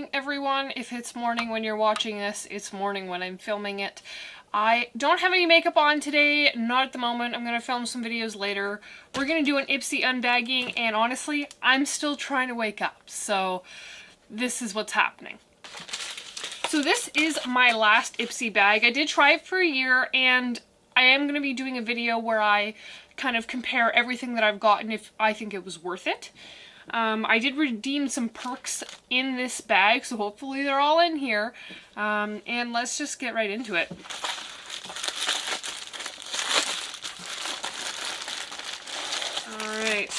morning, everyone. If it's morning when you're watching this, it's morning when I'm filming it. I don't have any makeup on today, not at the moment. I'm going to film some videos later. We're going to do an Ipsy unbagging, and honestly, I'm still trying to wake up, so this is what's happening. So this is my last Ipsy bag. I did try it for a year, and I am going to be doing a video where I kind of compare everything that I've gotten if I think it was worth it. I did redeem some perks in this bag, so hopefully they're all in here. And let's just get right into it. Alright.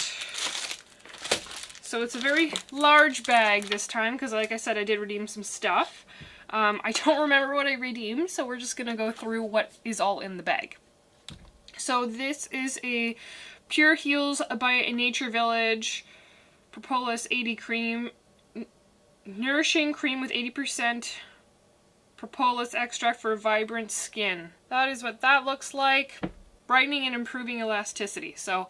So it's a very large bag this time, because like I said, I did redeem some stuff. I don't remember what I redeemed, so we're just going to go through what is all in the bag. So this is a Pure Heals by Nature Village Propolis 80 cream, nourishing cream with 80% propolis extract for vibrant skin. That is what that looks like. Brightening and improving elasticity. So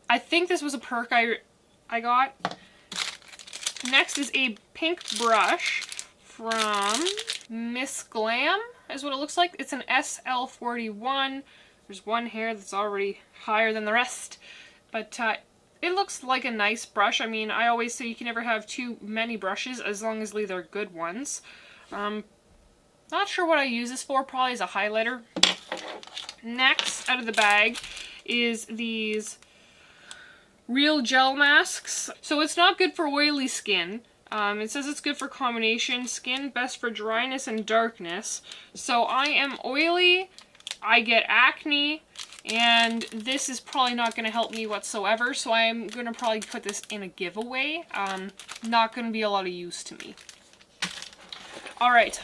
I think this was a perk I got. Next is a pink brush from Miss Glam, is what it looks like. It's an SL41. There's one hair that's already higher than the rest, but it looks like a nice brush. I mean, I always say you can never have too many brushes as long as they're good ones. Not sure what I use this for, probably as a highlighter. Next, out of the bag, is these Real Gel Masks. So it's not good for oily skin. It says it's good for combination skin, best for dryness and darkness. So I am oily, I get acne, and this is probably not going to help me whatsoever, so I'm going to probably put this in a giveaway. Not going to be a lot of use to me. Alright,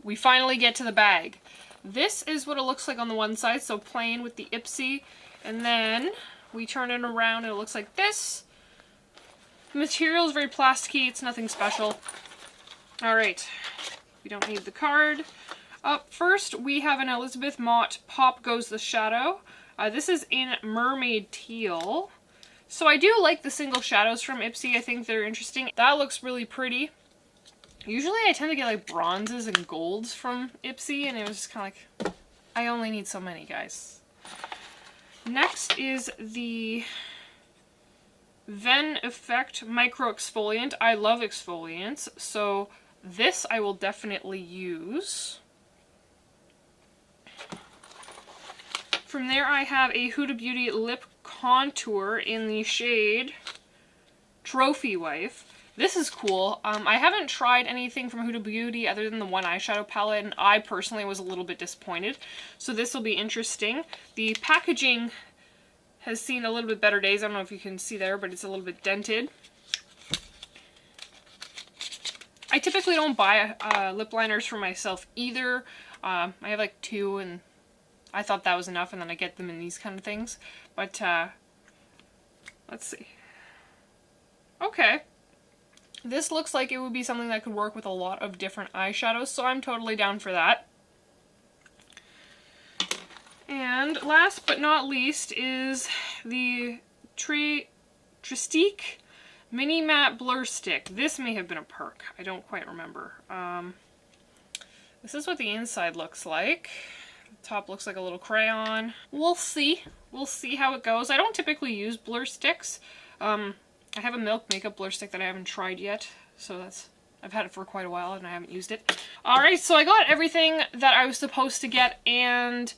we finally get to the bag. This is what it looks like on the one side, so plain with the Ipsy, and then we turn it around and it looks like this. The material is very plasticky, it's nothing special. Alright, we don't need the card. Up first, we have an Elizabeth Mott Pop Goes the Shadow. This is in Mermaid Teal. So I do like the single shadows from Ipsy. I think they're interesting. That looks really pretty. Usually I tend to get like bronzes and golds from Ipsy, and it was just kind of like, I only need so many, guys. Next is the Ven Effect Micro Exfoliant. I love exfoliants, so this I will definitely use. From there I have a Huda Beauty Lip Contour in the shade Trophy Wife. This is cool. I haven't tried anything from Huda Beauty other than the one eyeshadow palette, and I personally was a little bit disappointed. So this will be interesting. The packaging has seen a little bit better days. I don't know if you can see there, but it's a little bit dented. I typically don't buy lip liners for myself either. I have like 2, and I thought that was enough, and then I get them in these kind of things. But, let's see. Okay. This looks like it would be something that could work with a lot of different eyeshadows, so I'm totally down for that. And last but not least is the Tristique Mini Matte Blur Stick. This may have been a perk. I don't quite remember. This is what the inside looks like. The top looks like a little crayon. We'll see. We'll see how it goes. I don't typically use blur sticks. I have a Milk Makeup blur stick that I haven't tried yet, so I've had it for quite a while and I haven't used it. Alright, so I got everything that I was supposed to get, and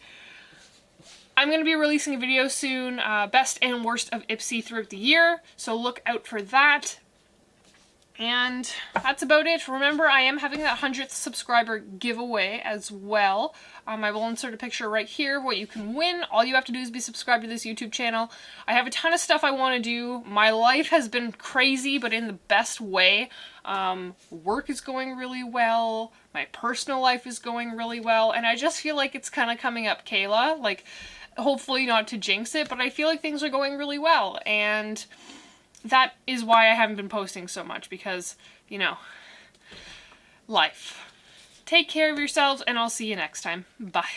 I'm going to be releasing a video soon, best and worst of Ipsy throughout the year, so look out for that. And that's about it. Remember, I am having that 100th subscriber giveaway as well. I will insert a picture right here of what you can win. All you have to do is be subscribed to this YouTube channel. I have a ton of stuff I want to do. My life has been crazy, but in the best way. Work is going really well. My personal life is going really well. And I just feel like it's kind of coming up, Kayla. Like, hopefully not to jinx it, but I feel like things are going really well. And that is why I haven't been posting so much, because, you know, life. Take care of yourselves, and I'll see you next time. Bye.